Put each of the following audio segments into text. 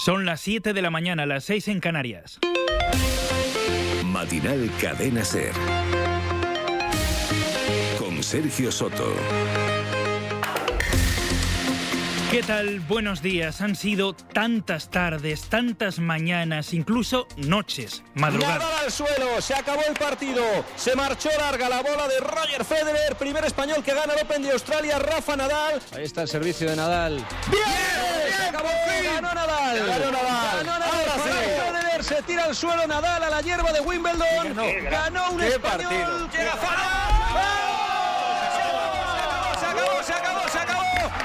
Son las 7 de la mañana, las 6 en Canarias. Matinal Cadena SER. Con Sergio Soto. ¿Qué tal? Buenos días. Han sido tantas tardes, tantas mañanas, incluso noches, madrugadas. Nadal al suelo, se acabó el partido, se marchó larga la bola de Roger Federer, primer español que gana el Open de Australia, Rafa Nadal. Ahí está el servicio de Nadal. ¡Bien! ¡Se acabó! ¡Ganó Nadal! ¡Ganó Nadal! ¡Ahora sí! Federer se tira al suelo, Nadal a la hierba de Wimbledon. Ganó un español. ¡Llega Federer! ¡Se acabó!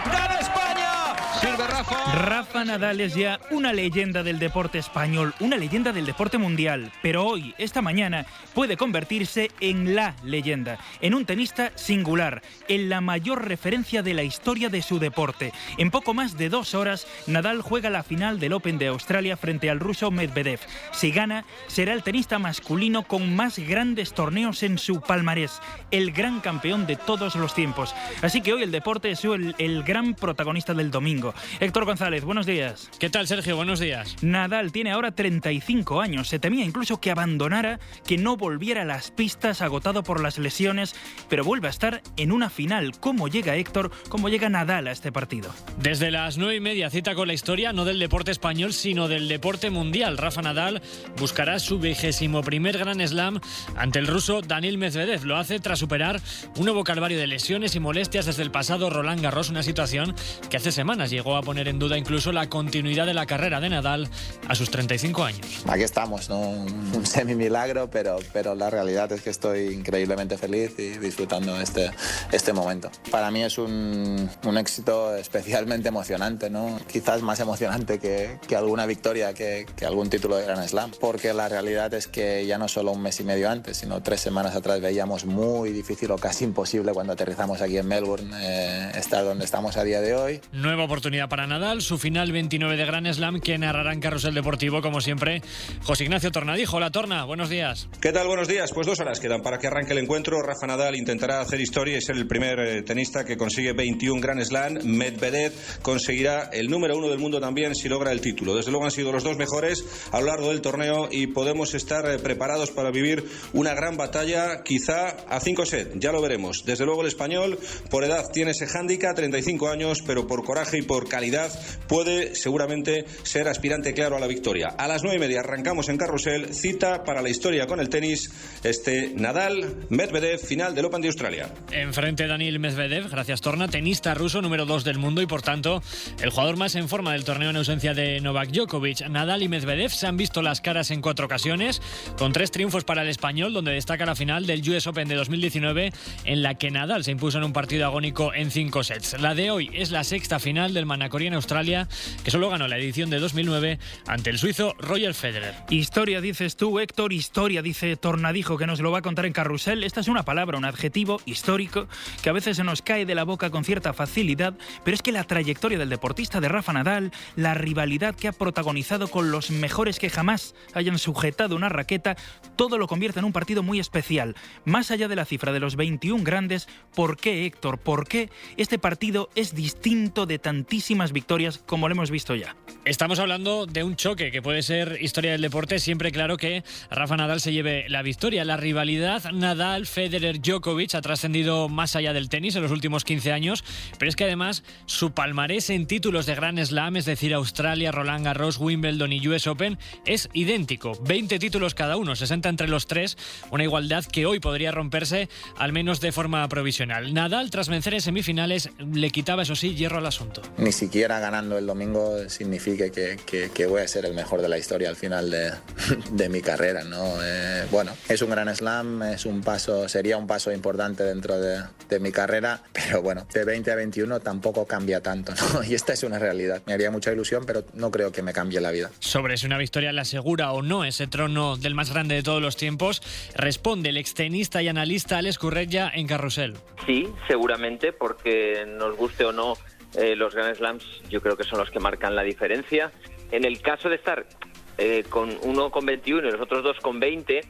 ¡Gana España! Sirve Rafa. Rafa Nadal es ya una leyenda del deporte español, una leyenda del deporte mundial, pero hoy, esta mañana, puede convertirse en la leyenda, en un tenista singular, en la mayor referencia de la historia de su deporte. En poco más de 2 horas, Nadal juega la final del Open de Australia frente al ruso Medvedev. Si gana, será el tenista masculino con más grandes torneos en su palmarés, el gran campeón de todos los tiempos. Así que hoy el deporte es el gran protagonista del domingo. Héctor González, buenos días. ¿Qué tal, Sergio? Buenos días. Nadal tiene ahora 35 años. Se temía incluso que abandonara, que no volviera a las pistas agotado por las lesiones, pero vuelve a estar en una final. ¿Cómo llega Héctor? ¿Cómo llega Nadal a este partido? Desde las 9:30, cita con la historia, no del deporte español, sino del deporte mundial. Rafa Nadal buscará su 21º Grand Slam ante el ruso Daniil Medvedev. Lo hace tras superar un nuevo calvario de lesiones y molestias desde el pasado Roland Garros, una situación que hace semanas llegó a poner en duda incluso la continuidad de la carrera de Nadal a sus 35 años. Aquí estamos, ¿no? Un semi-milagro, pero la realidad es que estoy increíblemente feliz y disfrutando este momento. Para mí es un éxito especialmente emocionante, ¿no? Quizás más emocionante que alguna victoria, que algún título de Grand Slam, porque la realidad es que ya no solo un mes y medio antes, sino 3 semanas atrás veíamos muy difícil o casi imposible cuando aterrizamos aquí en Melbourne estar donde estamos a día de hoy. Nueva oportunidad para Nadal, su final 29 de Grand Slam, que narrará en Carrusel Deportivo, como siempre, José Ignacio Tornadijo. Hola, Torna, buenos días. ¿Qué tal? Buenos días. Pues 2 horas quedan para que arranque el encuentro. Rafa Nadal intentará hacer historia y ser el primer tenista que consigue 21 Grand Slam. Medvedev conseguirá el número 1 del mundo también si logra el título. Desde luego han sido los 2 mejores a lo largo del torneo y podemos estar preparados para vivir una gran batalla, quizá a 5 sets. Ya lo veremos. Desde luego el español, por edad, tiene ese hándicap, 35 años, pero por coraje y por calidad puede seguramente ser aspirante claro a la victoria. A las 9:30 arrancamos en Carrusel, cita para la historia con el tenis, Nadal-Medvedev, final del Open de Australia. Enfrente Daniil Medvedev, gracias Torna, tenista ruso número 2 del mundo y por tanto el jugador más en forma del torneo en ausencia de Novak Djokovic. Nadal y Medvedev se han visto las caras en 4 ocasiones, con 3 triunfos para el español, donde destaca la final del US Open de 2019, en la que Nadal se impuso en un partido agónico en 5 sets. La de hoy es la 6ª final del Manacorí en Australia, que solo ganó la edición de 2009 ante el suizo Roger Federer. Historia dices tú, Héctor, historia dice Tornadijo, que nos lo va a contar en Carrusel. Esta es una palabra, un adjetivo histórico que a veces se nos cae de la boca con cierta facilidad, pero es que la trayectoria del deportista de Rafa Nadal, la rivalidad que ha protagonizado con los mejores que jamás hayan sujetado una raqueta, todo lo convierte en un partido muy especial. Más allá de la cifra de los 21 grandes, ¿por qué, Héctor? ¿Por qué este partido es distinto de tantísimas victorias como lo hemos visto ya? Estamos hablando de un choque que puede ser historia del deporte, siempre claro que Rafa Nadal se lleve la victoria. La rivalidad Nadal-Federer-Djokovic ha trascendido más allá del tenis en los últimos 15 años, pero es que además su palmarés en títulos de Grand Slam, es decir, Australia, Roland Garros, Wimbledon y US Open, es idéntico. 20 títulos cada uno, 60 entre los 3, una igualdad que hoy podría romperse, al menos de forma provisional. Nadal, tras vencer en semifinales, le quitaba, eso sí, hierro al asunto. Ni siquiera ganando el domingo significa que voy a ser el mejor de la historia al final de mi carrera, ¿no? Bueno, es un Grand Slam, sería un paso importante dentro de mi carrera, pero bueno, de 20 a 21 tampoco cambia tanto, ¿no? Y esta es una realidad. Me haría mucha ilusión, pero no creo que me cambie la vida. Sobre si una victoria le asegura o no ese trono del más grande de todos los tiempos, responde el extenista y analista Alex Currella en Carrusel. Sí, seguramente, porque nos guste o no, los Grand Slams yo creo que son los que marcan la diferencia. En el caso de estar con uno con 21 y los otros 2 con 20,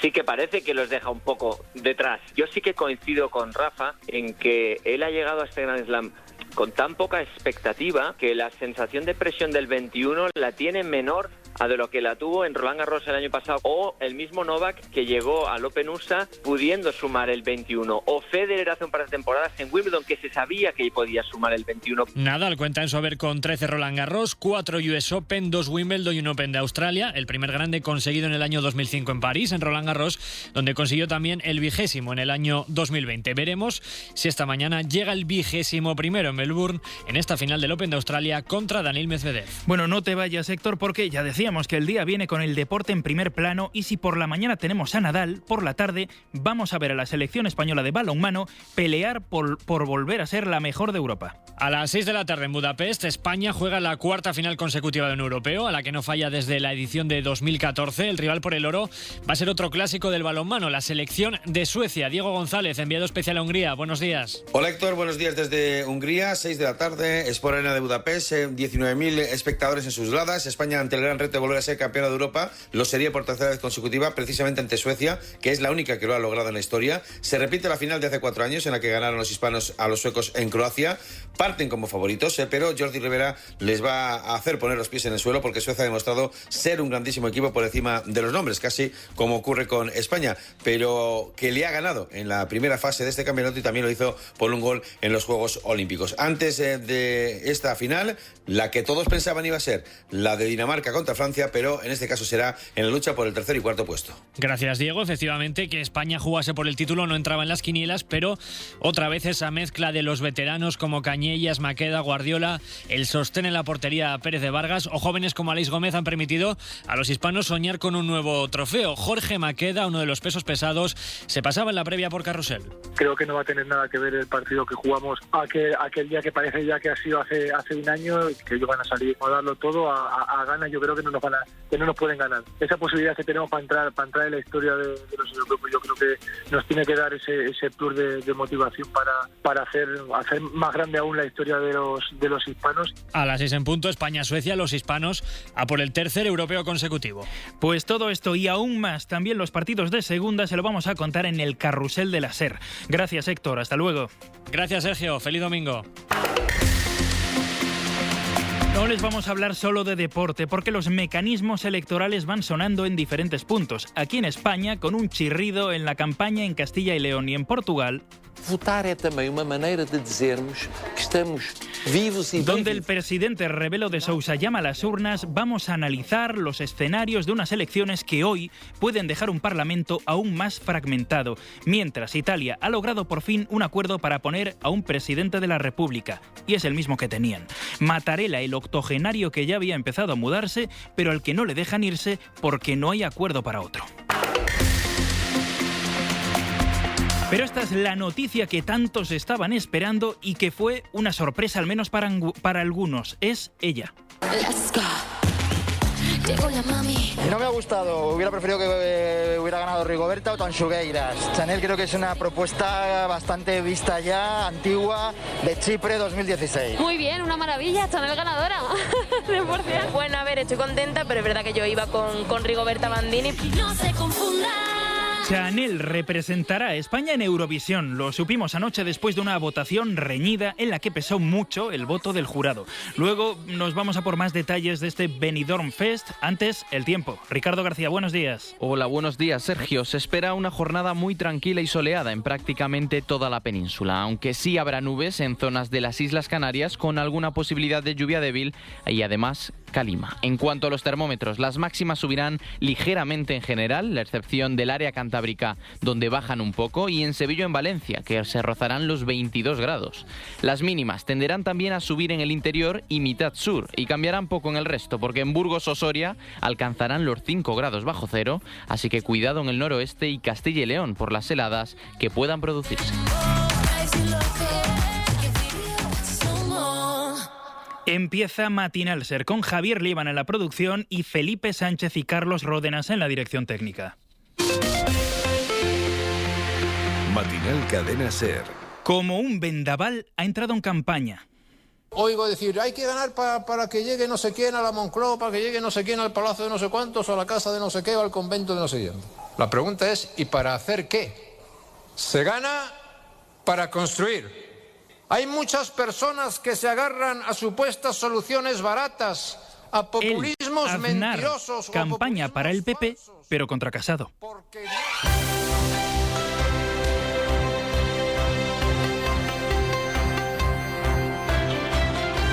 sí que parece que los deja un poco detrás. Yo sí que coincido con Rafa en que él ha llegado a este Grand Slam con tan poca expectativa que la sensación de presión del 21 la tiene menor a de lo que la tuvo en Roland Garros el año pasado, o el mismo Novak que llegó al Open USA pudiendo sumar el 21, o Federer hace un par de temporadas en Wimbledon que se sabía que podía sumar el 21. Nadal cuenta en su haber con 13 Roland Garros, 4 US Open, 2 Wimbledon y un Open de Australia, el primer grande conseguido en el año 2005 en París, en Roland Garros, donde consiguió también el 20º en el año 2020. Veremos si esta mañana llega el 21º en Melbourne, en esta final del Open de Australia contra Daniil Medvedev. Bueno, no te vayas, Héctor, porque ya decíamos que el día viene con el deporte en primer plano, y si por la mañana tenemos a Nadal, por la tarde vamos a ver a la selección española de balonmano pelear por volver a ser la mejor de Europa. A las 6 de la tarde en Budapest, España juega la cuarta final consecutiva de un europeo, a la que no falla desde la edición de 2014. El rival por el oro va a ser otro clásico del balonmano, la selección de Suecia. Diego González, enviado especial a Hungría. Buenos días. Hola Héctor, buenos días desde Hungría. 6 de la tarde, Sport Arena de Budapest, 19.000 espectadores en sus gradas. España ante el gran reto de volver a ser campeona de Europa. Lo sería por tercera vez consecutiva, precisamente ante Suecia, que es la única que lo ha logrado en la historia. Se repite la final de hace 4 años, en la que ganaron los hispanos a los suecos en Croacia. Parten como favoritos, pero Jordi Rivera les va a hacer poner los pies en el suelo, porque Suecia ha demostrado ser un grandísimo equipo por encima de los nombres, casi como ocurre con España, pero que le ha ganado en la primera fase de este campeonato, y también lo hizo por un gol en los Juegos Olímpicos. Antes de esta final, la que todos pensaban iba a ser la de Dinamarca contra Francia, pero en este caso será en la lucha por el tercer y cuarto puesto. Gracias, Diego. Efectivamente, que España jugase por el título no entraba en las quinielas, pero otra vez esa mezcla de los veteranos como Cañellas, Maqueda, Guardiola, el sostén en la portería Pérez de Vargas o jóvenes como Aleix Gómez han permitido a los hispanos soñar con un nuevo trofeo. Jorge Maqueda, uno de los pesos pesados, se pasaba en la previa por carrusel. Creo que no va a tener nada que ver el partido que jugamos aquel día, que parece ya que ha sido hace un año, que ellos van a salir a darlo todo a ganas. Yo creo que no nos pueden ganar. Esa posibilidad que tenemos para entrar en la historia de los europeos, yo creo que nos tiene que dar ese plus de motivación para hacer más grande aún la historia de los hispanos. A las 6 en punto, España-Suecia, los hispanos a por el tercer europeo consecutivo. Pues todo esto y aún más, también los partidos de segunda, se lo vamos a contar en el carrusel de la SER. Gracias, Héctor. Hasta luego. Gracias, Sergio. Feliz domingo. No les vamos a hablar solo de deporte, porque los mecanismos electorales van sonando en diferentes puntos. Aquí en España, con un chirrido en la campaña en Castilla y León, y en Portugal, votar é também uma maneira de dizermos que estamos vivos y donde el presidente Rebelo de Sousa llama a las urnas, vamos a analizar los escenarios de unas elecciones que hoy pueden dejar un parlamento aún más fragmentado, mientras Italia ha logrado por fin un acuerdo para poner a un presidente de la República, y es el mismo que tenían. Mattarella, el octogenario que ya había empezado a mudarse, pero al que no le dejan irse porque no hay acuerdo para otro. Pero esta es la noticia que tantos estaban esperando y que fue una sorpresa, al menos para algunos. Es ella. No me ha gustado, hubiera preferido que hubiera ganado Rigoberta o Tansugueiras. Chanel creo que es una propuesta bastante vista ya, antigua, de Chipre 2016. Muy bien, una maravilla, Chanel ganadora. 100%. Bueno, a ver, estoy contenta, pero es verdad que yo iba con Rigoberta Bandini. No se confunda. Chanel representará a España en Eurovisión. Lo supimos anoche después de una votación reñida en la que pesó mucho el voto del jurado. Luego nos vamos a por más detalles de este Benidorm Fest. Antes, el tiempo. Ricardo García, buenos días. Hola, buenos días, Sergio. Se espera una jornada muy tranquila y soleada en prácticamente toda la península, aunque sí habrá nubes en zonas de las Islas Canarias con alguna posibilidad de lluvia débil y además calima. En cuanto a los termómetros, las máximas subirán ligeramente en general, la excepción del área cantábrica, donde bajan un poco, y en Sevilla o en Valencia, que se rozarán los 22 grados. Las mínimas tenderán también a subir en el interior y mitad sur, y cambiarán poco en el resto, porque en Burgos o Soria alcanzarán los 5 grados bajo cero, así que cuidado en el noroeste y Castilla y León por las heladas que puedan producirse. Empieza Matinal Ser con Javier Líbana en la producción y Felipe Sánchez y Carlos Ródenas en la dirección técnica. Matinal Cadena Ser. Como un vendaval ha entrado en campaña. Oigo decir, hay que ganar para que llegue no sé quién a la Moncloa, para que llegue no sé quién al Palacio de no sé cuántos, o a la casa de no sé qué, o al convento de no sé quién. La pregunta es, ¿y para hacer qué? Se gana para construir. Hay muchas personas que se agarran a supuestas soluciones baratas, a populismos mentirosos. Campaña para el PP, pero contra Casado.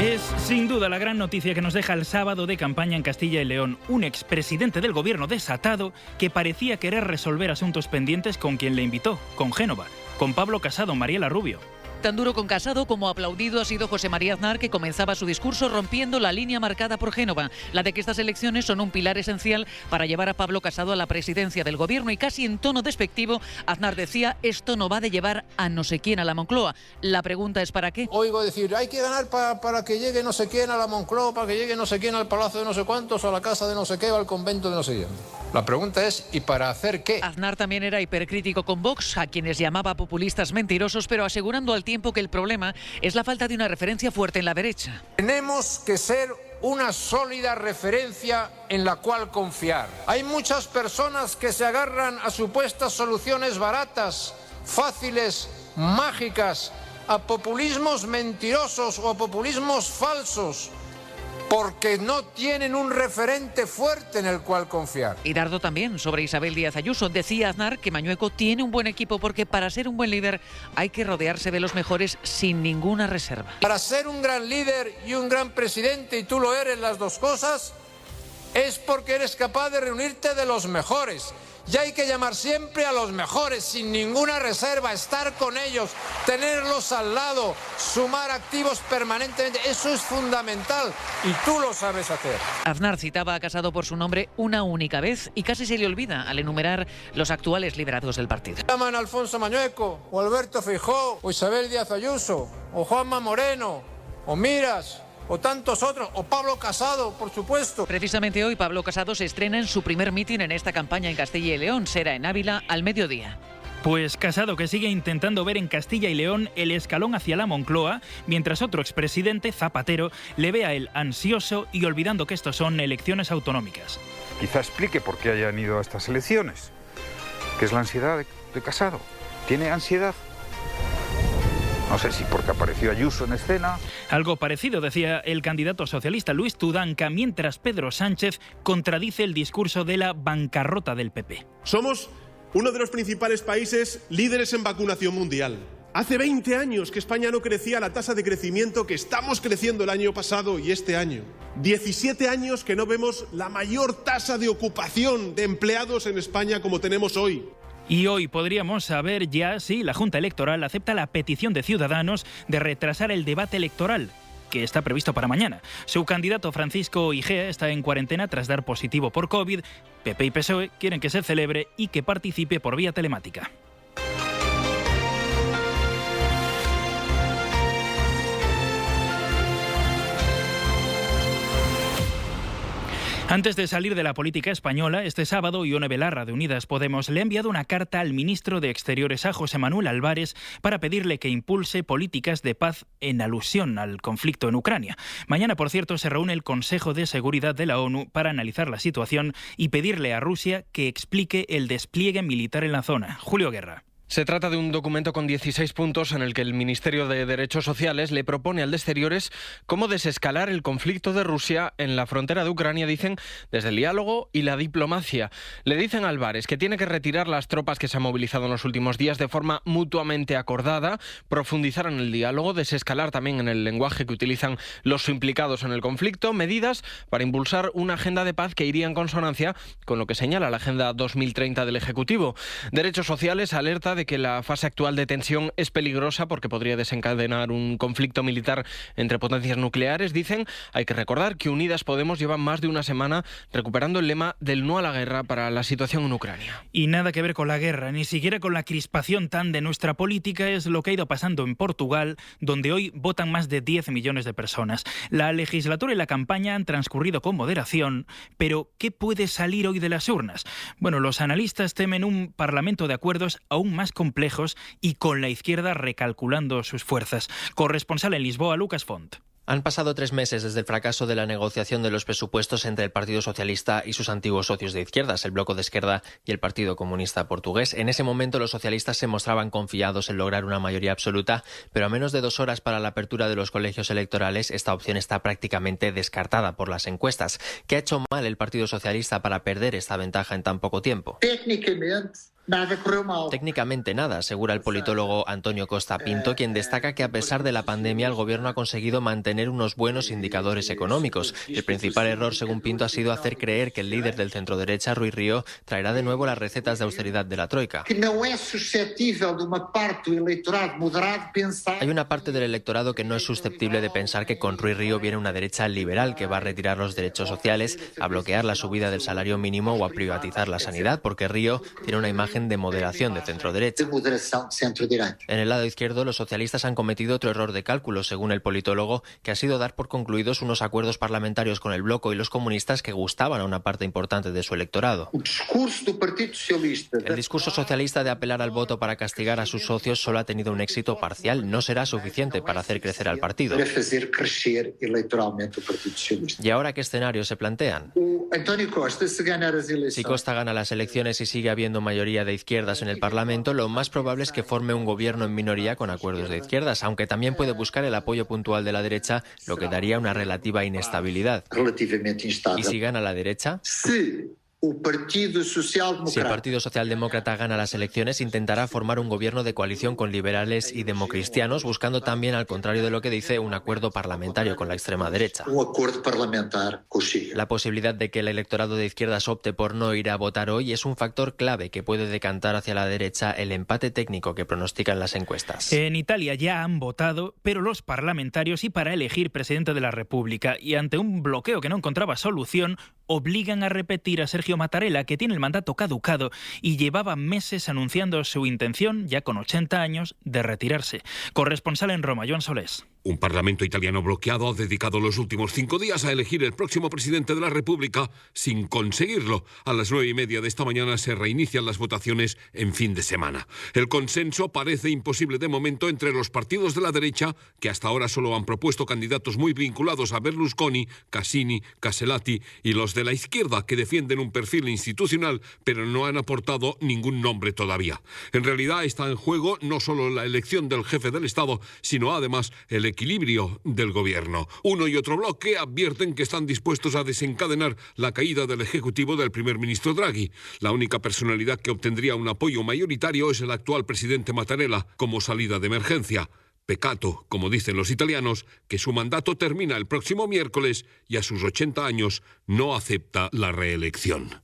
Es sin duda la gran noticia que nos deja el sábado de campaña en Castilla y León. Un expresidente del gobierno desatado que parecía querer resolver asuntos pendientes con quien le invitó, con Génova, con Pablo Casado, Mariela Rubio. Tan duro con Casado como aplaudido ha sido José María Aznar, que comenzaba su discurso rompiendo la línea marcada por Génova, la de que estas elecciones son un pilar esencial para llevar a Pablo Casado a la presidencia del gobierno, y casi en tono despectivo Aznar decía: esto no va de llevar a no sé quién a la Moncloa. La pregunta es ¿para qué? Oigo decir, hay que ganar para que llegue no sé quién a la Moncloa, para que llegue no sé quién al palacio de no sé cuántos, o a la casa de no sé qué, o al convento de no sé quién. La pregunta es, ¿y para hacer qué? Aznar también era hipercrítico con Vox, a quienes llamaba populistas mentirosos, pero asegurando al tiempo que el problema es la falta de una referencia fuerte en la derecha. Tenemos que ser una sólida referencia en la cual confiar. Hay muchas personas que se agarran a supuestas soluciones baratas, fáciles, mágicas, a populismos mentirosos o a populismos falsos, porque no tienen un referente fuerte en el cual confiar. Y dardo también sobre Isabel Díaz Ayuso. Decía Aznar que Mañueco tiene un buen equipo porque para ser un buen líder hay que rodearse de los mejores sin ninguna reserva. Para ser un gran líder y un gran presidente, y tú lo eres las dos cosas, es porque eres capaz de reunirte de los mejores. Y hay que llamar siempre a los mejores, sin ninguna reserva, estar con ellos, tenerlos al lado, sumar activos permanentemente. Eso es fundamental y tú lo sabes hacer. Aznar citaba a Casado por su nombre una única vez y casi se le olvida al enumerar los actuales liderados del partido. Llaman a Alfonso Mañueco, o Alberto Feijóo, o Isabel Díaz Ayuso, o Juanma Moreno, o Miras, o tantos otros, o Pablo Casado, por supuesto. Precisamente hoy Pablo Casado se estrena en su primer mitin en esta campaña en Castilla y León. Será en Ávila al mediodía. Pues Casado, que sigue intentando ver en Castilla y León el escalón hacia la Moncloa, mientras otro expresidente, Zapatero, le ve a él ansioso y olvidando que estos son elecciones autonómicas. Quizá explique por qué hayan ido a estas elecciones, que es la ansiedad de Casado. ¿Tiene ansiedad? No sé si porque apareció Ayuso en escena. Algo parecido decía el candidato socialista Luis Tudanca, mientras Pedro Sánchez contradice el discurso de la bancarrota del PP. Somos uno de los principales países líderes en vacunación mundial. Hace 20 años que España no crecía la tasa de crecimiento que estamos creciendo el año pasado y este año. 17 años que no vemos la mayor tasa de ocupación de empleados en España como tenemos hoy. Y hoy podríamos saber ya si la Junta Electoral acepta la petición de Ciudadanos de retrasar el debate electoral, que está previsto para mañana. Su candidato Francisco Igea está en cuarentena tras dar positivo por COVID. PP y PSOE quieren que se celebre y que participe por vía telemática. Antes de salir de la política española, este sábado, Ione Belarra, de Unidas Podemos, le ha enviado una carta al ministro de Exteriores, a José Manuel Álvarez, para pedirle que impulse políticas de paz en alusión al conflicto en Ucrania. Mañana, por cierto, se reúne el Consejo de Seguridad de la ONU para analizar la situación y pedirle a Rusia que explique el despliegue militar en la zona. Julio Guerra. Se trata de un documento con 16 puntos en el que el Ministerio de Derechos Sociales le propone al de Exteriores cómo desescalar el conflicto de Rusia en la frontera de Ucrania, dicen, desde el diálogo y la diplomacia. Le dicen a Álvarez que tiene que retirar las tropas que se han movilizado en los últimos días de forma mutuamente acordada, profundizar en el diálogo, desescalar también en el lenguaje que utilizan los implicados en el conflicto, medidas para impulsar una agenda de paz que iría en consonancia con lo que señala la Agenda 2030 del Ejecutivo. Derechos Sociales alerta de que la fase actual de tensión es peligrosa porque podría desencadenar un conflicto militar entre potencias nucleares. Dicen, hay que recordar que Unidas Podemos lleva más de una semana recuperando el lema del no a la guerra para la situación en Ucrania. Y nada que ver con la guerra, ni siquiera con la crispación tan de nuestra política, es lo que ha ido pasando en Portugal, donde hoy votan más de 10 millones de personas. La legislatura y la campaña han transcurrido con moderación, pero ¿qué puede salir hoy de las urnas? Bueno, los analistas temen un parlamento de acuerdos aún más complejos y con la izquierda recalculando sus fuerzas. Corresponsal en Lisboa, Lucas Font. Han pasado 3 meses desde el fracaso de la negociación de los presupuestos entre el Partido Socialista y sus antiguos socios de izquierdas, el Bloco de Esquerda y el Partido Comunista Portugués. En ese momento los socialistas se mostraban confiados en lograr una mayoría absoluta, pero a menos de 2 horas para la apertura de los colegios electorales, esta opción está prácticamente descartada por las encuestas. ¿Qué ha hecho mal el Partido Socialista para perder esta ventaja en tan poco tiempo? Técnicamente nada, asegura el politólogo Antonio Costa Pinto, quien destaca que a pesar de la pandemia el gobierno ha conseguido mantener unos buenos indicadores económicos. El principal error, según Pinto, ha sido hacer creer que el líder del centroderecha, Rui Río, traerá de nuevo las recetas de austeridad de la troika. Hay una parte del electorado que no es susceptible de pensar que con Rui Río viene una derecha liberal que va a retirar los derechos sociales, a bloquear la subida del salario mínimo o a privatizar la sanidad, porque Río tiene una imagen de moderación de centroderecha. En el lado izquierdo, los socialistas han cometido otro error de cálculo, según el politólogo, que ha sido dar por concluidos unos acuerdos parlamentarios con el Bloco y los comunistas que gustaban a una parte importante de su electorado. El discurso socialista de apelar al voto para castigar a sus socios solo ha tenido un éxito parcial. No será suficiente para hacer crecer al partido. ¿Y ahora qué escenarios se plantean? Si Costa gana las elecciones y sigue habiendo mayoría de izquierdas en el Parlamento, lo más probable es que forme un gobierno en minoría con acuerdos de izquierdas, aunque también puede buscar el apoyo puntual de la derecha, lo que daría una relativa inestabilidad. ¿Y si gana la derecha? Si el Partido Socialdemócrata gana las elecciones, intentará formar un gobierno de coalición con liberales y democristianos, buscando también, al contrario de lo que dice, un acuerdo parlamentario con la extrema derecha. La posibilidad de que el electorado de izquierdas opte por no ir a votar hoy es un factor clave que puede decantar hacia la derecha el empate técnico que pronostican las encuestas. En Italia ya han votado, pero los parlamentarios, y para elegir presidente de la República, y ante un bloqueo que no encontraba solución, obligan a repetir a Sergio Mattarella, que tiene el mandato caducado y llevaba meses anunciando su intención, ya con 80 años, de retirarse. Corresponsal en Roma, Joan Solés. Un parlamento italiano bloqueado ha dedicado los últimos 5 días a elegir el próximo presidente de la República sin conseguirlo. A las 9:30 de esta mañana se reinician las votaciones en fin de semana. El consenso parece imposible de momento entre los partidos de la derecha, que hasta ahora solo han propuesto candidatos muy vinculados a Berlusconi, Casini, Casellati, y los de la izquierda, que defienden un perfil institucional, pero no han aportado ningún nombre todavía. En realidad está en juego no solo la elección del jefe del Estado, sino además el equilibrio del gobierno. Uno y otro bloque advierten que están dispuestos a desencadenar la caída del ejecutivo del primer ministro Draghi. La única personalidad que obtendría un apoyo mayoritario es el actual presidente Mattarella, como salida de emergencia. Peccato, como dicen los italianos, que su mandato termina el próximo miércoles y a sus 80 años no acepta la reelección.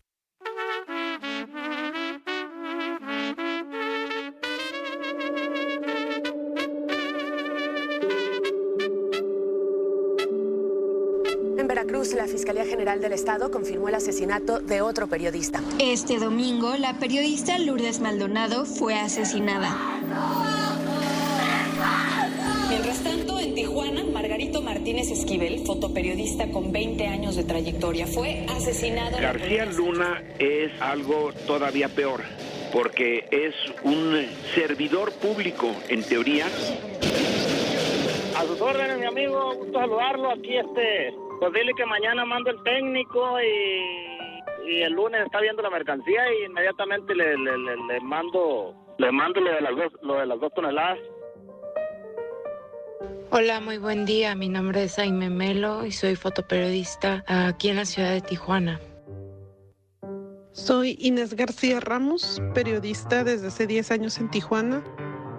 En Veracruz, la Fiscalía General del Estado confirmó el asesinato de otro periodista. Este domingo, la periodista Lourdes Maldonado fue asesinada. Mientras tanto, en Tijuana, Margarito Martínez Esquivel, fotoperiodista con 20 años de trayectoria, fue asesinado. García Luna es algo todavía peor, porque es un servidor público, en teoría. A sus órdenes, mi amigo, gusto saludarlo. Aquí, pues dile que mañana mando el técnico y el lunes está viendo la mercancía y inmediatamente le mando lo de las 2 toneladas. Hola, muy buen día. Mi nombre es Jaime Melo y soy fotoperiodista aquí en la ciudad de Tijuana. Soy Inés García Ramos, periodista desde hace 10 años en Tijuana.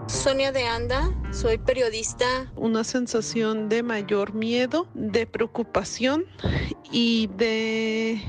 Sonia de Anda, soy periodista. Una sensación de mayor miedo, de preocupación y de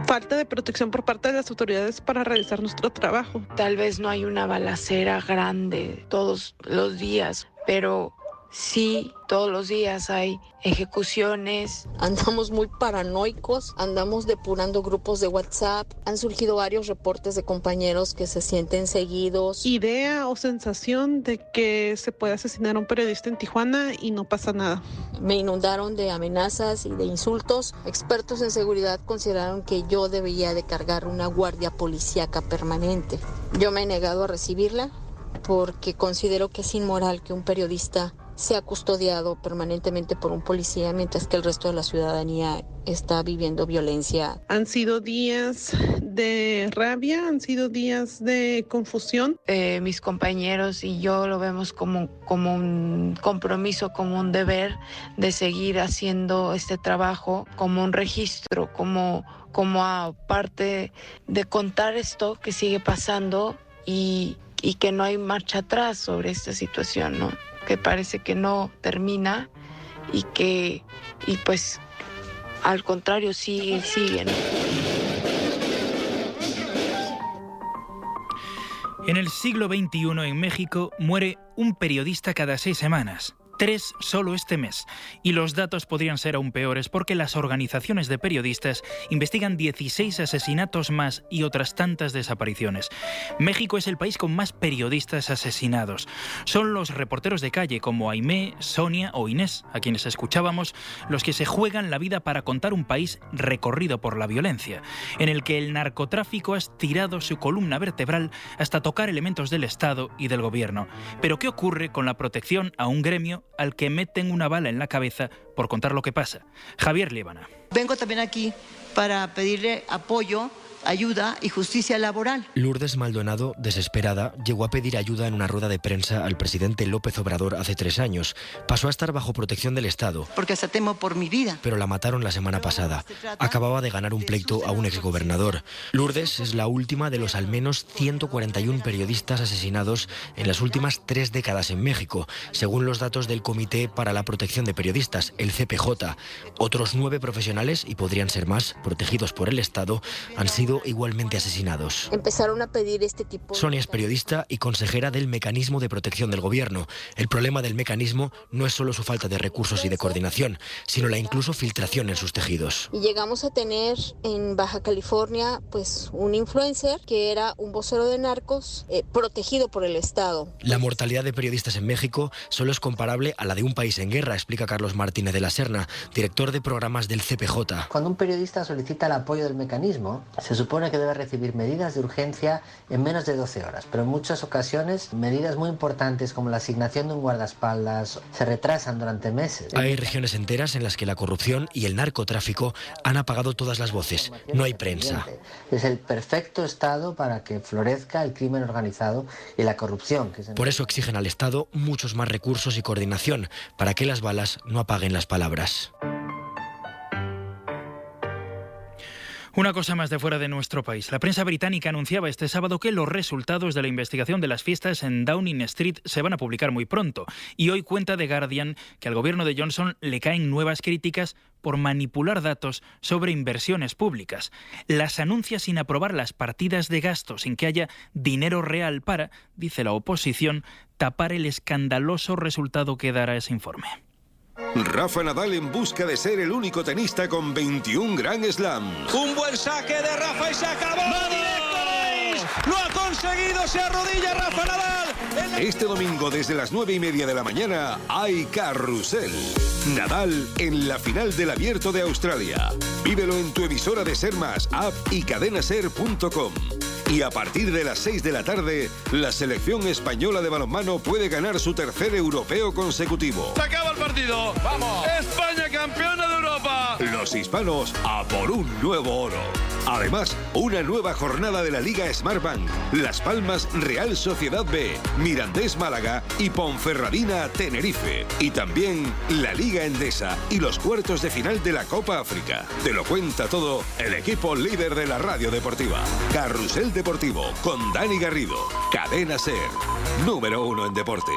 falta de protección por parte de las autoridades para realizar nuestro trabajo. Tal vez no hay una balacera grande todos los días, pero sí, todos los días hay ejecuciones. Andamos muy paranoicos, andamos depurando grupos de WhatsApp. Han surgido varios reportes de compañeros que se sienten seguidos. Idea o sensación de que se puede asesinar a un periodista en Tijuana y no pasa nada. Me inundaron de amenazas y de insultos. Expertos en seguridad consideraron que yo debería de cargar una guardia policíaca permanente. Yo me he negado a recibirla porque considero que es inmoral que un periodista sea custodiado permanentemente por un policía, mientras que el resto de la ciudadanía está viviendo violencia. Han sido días de rabia, han sido días de confusión. Mis compañeros y yo lo vemos como un compromiso, como un deber de seguir haciendo este trabajo, como un registro, como aparte de contar esto que sigue pasando y que no hay marcha atrás sobre esta situación, ¿no? Que parece que no termina y pues al contrario sigue, ¿no? En el siglo XXI en México muere un periodista cada 6 semanas. 3 solo este mes. Y los datos podrían ser aún peores porque las organizaciones de periodistas investigan 16 asesinatos más y otras tantas desapariciones. México es el país con más periodistas asesinados. Son los reporteros de calle como Aimé, Sonia o Inés, a quienes escuchábamos, los que se juegan la vida para contar un país recorrido por la violencia, en el que el narcotráfico ha estirado su columna vertebral hasta tocar elementos del Estado y del gobierno. Pero ¿qué ocurre con la protección a un gremio al que meten una bala en la cabeza por contar lo que pasa? Javier Líbana. Vengo también aquí para pedirle apoyo, ayuda y justicia laboral. Lourdes Maldonado, desesperada, llegó a pedir ayuda en una rueda de prensa al presidente López Obrador hace 3 años. Pasó a estar bajo protección del Estado. Porque hasta temo por mi vida. Pero la mataron la semana pasada. Acababa de ganar un pleito a un exgobernador. Lourdes es la última de los al menos 141 periodistas asesinados en las últimas 3 décadas en México, según los datos del Comité para la Protección de Periodistas, el CPJ. Otros 9 profesionales, y podrían ser más, protegidos por el Estado, han sido igualmente asesinados. Empezaron a pedir este tipo de... Sonia es periodista y consejera del Mecanismo de Protección del Gobierno. El problema del mecanismo no es solo su falta de recursos y de coordinación, sino la incluso filtración en sus tejidos. Y llegamos a tener en Baja California pues un influencer que era un vocero de narcos protegido por el Estado. La mortalidad de periodistas en México solo es comparable a la de un país en guerra, explica Carlos Martínez de la Serna, director de programas del CPJ. Cuando un periodista solicita el apoyo del mecanismo, se supone que debe recibir medidas de urgencia en menos de 12 horas, pero en muchas ocasiones medidas muy importantes como la asignación de un guardaespaldas se retrasan durante meses. Hay regiones enteras en las que la corrupción y el narcotráfico han apagado todas las voces. No hay prensa. Es el perfecto estado para que florezca el crimen organizado y la corrupción. Por eso exigen al Estado muchos más recursos y coordinación para que las balas no apaguen las palabras. Una cosa más de fuera de nuestro país. La prensa británica anunciaba este sábado que los resultados de la investigación de las fiestas en Downing Street se van a publicar muy pronto. Y hoy cuenta The Guardian que al gobierno de Johnson le caen nuevas críticas por manipular datos sobre inversiones públicas. Las anuncia sin aprobar las partidas de gasto, sin que haya dinero real para, dice la oposición, tapar el escandaloso resultado que dará ese informe. Rafa Nadal en busca de ser el único tenista con 21 Grand Slams. Un buen saque de Rafa y se acabó. ¡Directo! ¡Lo ha conseguido! Se arrodilla Rafa Nadal. Este domingo desde las 9:30 de la mañana hay carrusel. Nadal en la final del Abierto de Australia. Vívelo en tu emisora de Ser Más, app y cadenaser.com. Y a partir de las 6 de la tarde, la selección española de balonmano puede ganar su tercer europeo consecutivo. Se acaba el partido. ¡Vamos! ¡España campeona de Europa! Los hispanos a por un nuevo oro. Además, una nueva jornada de la Liga Smartbank. Las Palmas Real Sociedad B, Mirandés Málaga y Ponferradina Tenerife. Y también la Liga Endesa y los cuartos de final de la Copa África. Te lo cuenta todo el equipo líder de la radio deportiva. Carrusel Deportivo con Dani Garrido. Cadena Ser. Número 1 en deporte.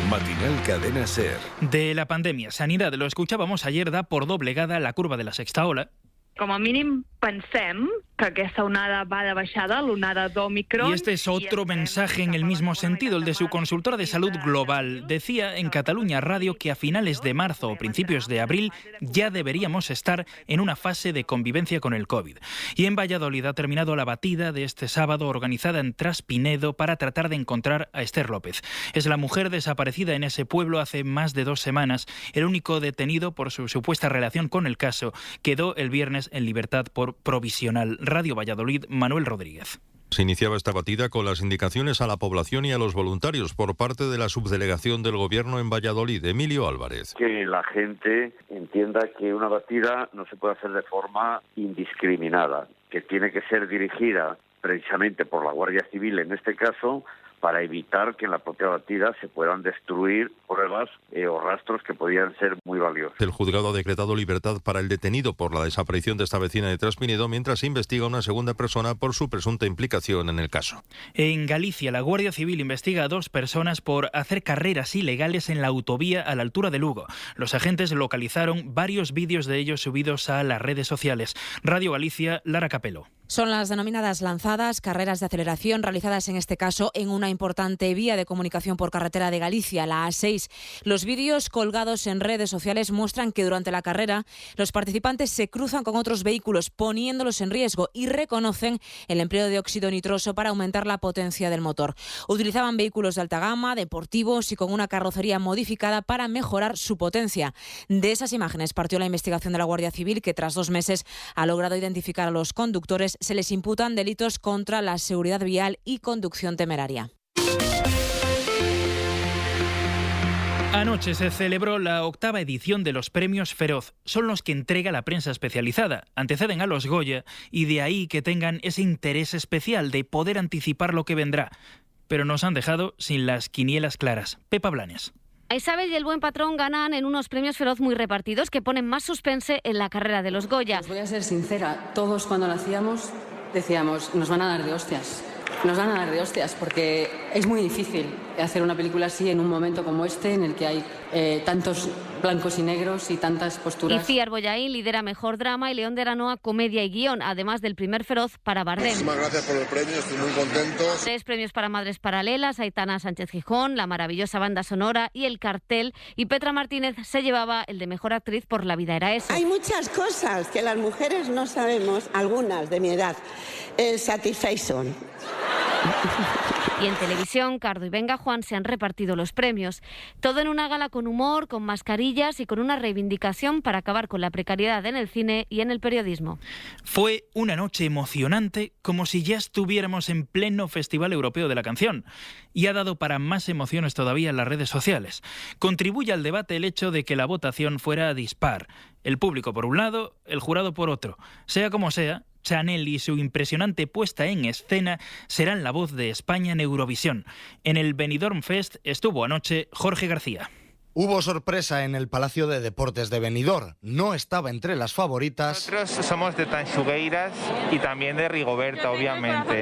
Matinal Cadena Ser. De la pandemia, Sanidad, lo escuchábamos ayer, da por doblegada la curva de la sexta ola. Com a mínim pensem que aquesta onada va de baixada, l'onada d'Òmicron. Y este es otro mensaje en el mismo sentido, el de su consultora de salud global. Decía en Cataluña Radio que a finales de marzo o principios de abril ya deberíamos estar en una fase de convivencia con el COVID. Y en Valladolid ha terminado la batida de este sábado organizada en Traspinedo para tratar de encontrar a Esther López. Es la mujer desaparecida en ese pueblo hace más de 2 semanas. El único detenido por su supuesta relación con el caso quedó el viernes en libertad por provisional. Radio Valladolid, Manuel Rodríguez. Se iniciaba esta batida con las indicaciones a la población y a los voluntarios por parte de la subdelegación del Gobierno en Valladolid, Emilio Álvarez. Que la gente entienda que una batida no se puede hacer de forma indiscriminada, que tiene que ser dirigida precisamente por la Guardia Civil en este caso, para evitar que en la propia batida se puedan destruir pruebas o rastros que podían ser muy valiosos. El juzgado ha decretado libertad para el detenido por la desaparición de esta vecina de Traspinedo, mientras se investiga una segunda persona por su presunta implicación en el caso. En Galicia, la Guardia Civil investiga a 2 personas por hacer carreras ilegales en la autovía a la altura de Lugo. Los agentes localizaron varios vídeos de ellos subidos a las redes sociales. Radio Galicia, Lara Capelo. Son las denominadas lanzadas, carreras de aceleración realizadas en este caso en una importante vía de comunicación por carretera de Galicia, la A6. Los vídeos colgados en redes sociales muestran que durante la carrera los participantes se cruzan con otros vehículos poniéndolos en riesgo y reconocen el empleo de óxido nitroso para aumentar la potencia del motor. Utilizaban vehículos de alta gama, deportivos y con una carrocería modificada para mejorar su potencia. De esas imágenes partió la investigación de la Guardia Civil, que tras 2 meses ha logrado identificar a los conductores. Se les imputan delitos contra la seguridad vial y conducción temeraria. Anoche se celebró la 8ª edición de los Premios Feroz. Son los que entrega la prensa especializada. Anteceden a los Goya y de ahí que tengan ese interés especial de poder anticipar lo que vendrá. Pero nos han dejado sin las quinielas claras. Pepa Blanes. Isabel y el Buen Patrón ganan en unos premios Feroz muy repartidos que ponen más suspense en la carrera de los Goya. Os voy a ser sincera, todos cuando lo hacíamos decíamos, nos van a dar de hostias. Nos van a dar de hostias porque es muy difícil hacer una película así en un momento como este en el que hay tantos blancos y negros y tantas posturas. Iciar Bollaín lidera Mejor Drama y León de Aranoa Comedia y Guión, además del primer Feroz para Bardem. Muchísimas gracias por el premio, estoy muy contento. 3 premios para Madres Paralelas, Aitana Sánchez Gijón, la maravillosa banda sonora y El Cartel, y Petra Martínez se llevaba el de Mejor Actriz por La vida era eso. Hay muchas cosas que las mujeres no sabemos, algunas de mi edad. Satisfaction. Y en televisión, Cardo y Venga Juan se han repartido los premios. Todo en una gala con humor, con mascarillas y con una reivindicación para acabar con la precariedad en el cine y en el periodismo. Fue una noche emocionante, como si ya estuviéramos en pleno Festival Europeo de la Canción. Y ha dado para más emociones todavía en las redes sociales. Contribuye al debate el hecho de que la votación fuera dispar. El público por un lado, el jurado por otro. Sea como sea, Chanel y su impresionante puesta en escena serán la voz de España en Eurovisión. En el Benidorm Fest estuvo anoche Jorge García. Hubo sorpresa en el Palacio de Deportes de Benidorm. No estaba entre las favoritas. Nosotros somos de Tanxugueiras y también de Rigoberta, obviamente.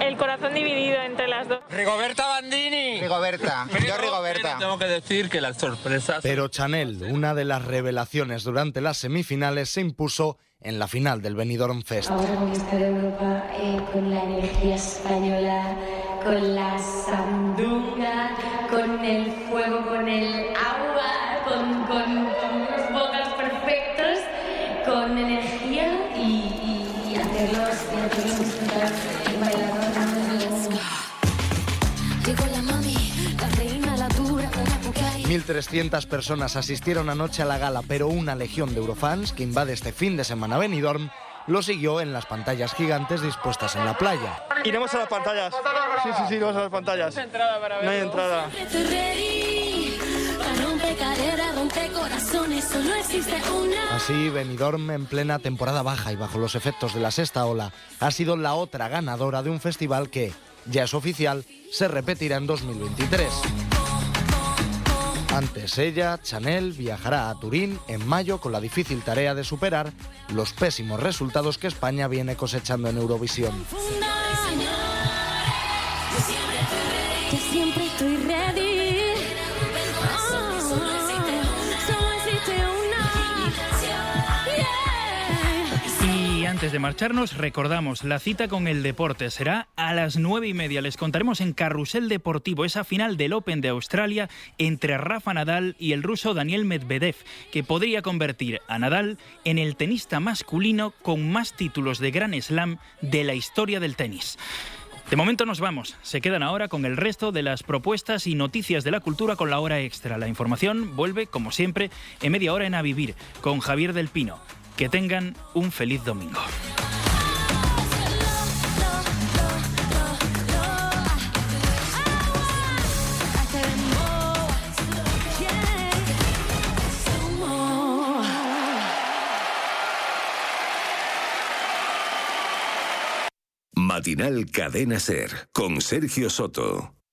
El corazón dividido entre las dos. ¡Rigoberta Bandini! Rigoberta. Yo Rigoberta. Tengo que decir que las sorpresas... Pero Chanel, una de las revelaciones durante las semifinales, se impuso en la final del Benidorm Fest. Ahora conquista de Europa con la energía española, con la sandunga, con el fuego, con el agua, con unos vocals perfectos, con energía y hacerlos disfrutar y bailar. 1.300 personas asistieron anoche a la gala, pero una legión de eurofans que invade este fin de semana Benidorm lo siguió en las pantallas gigantes dispuestas en la playa. Iremos a las pantallas. Sí, iremos a las pantallas. No hay entrada. Así, Benidorm, en plena temporada baja y bajo los efectos de la sexta ola, ha sido la otra ganadora de un festival que, ya es oficial, se repetirá en 2023. Antes ella, Chanel, viajará a Turín en mayo con la difícil tarea de superar los pésimos resultados que España viene cosechando en Eurovisión. Yo siempre estoy ready. Antes de marcharnos, recordamos, la cita con el deporte será a las 9:30. Les contaremos en Carrusel Deportivo esa final del Open de Australia entre Rafa Nadal y el ruso Daniel Medvedev, que podría convertir a Nadal en el tenista masculino con más títulos de Grand Slam de la historia del tenis. De momento nos vamos. Se quedan ahora con el resto de las propuestas y noticias de la cultura con la hora extra. La información vuelve, como siempre, en media hora en A Vivir, con Javier del Pino. Que tengan un feliz domingo. Matinal Cadena SER con Sergio Soto.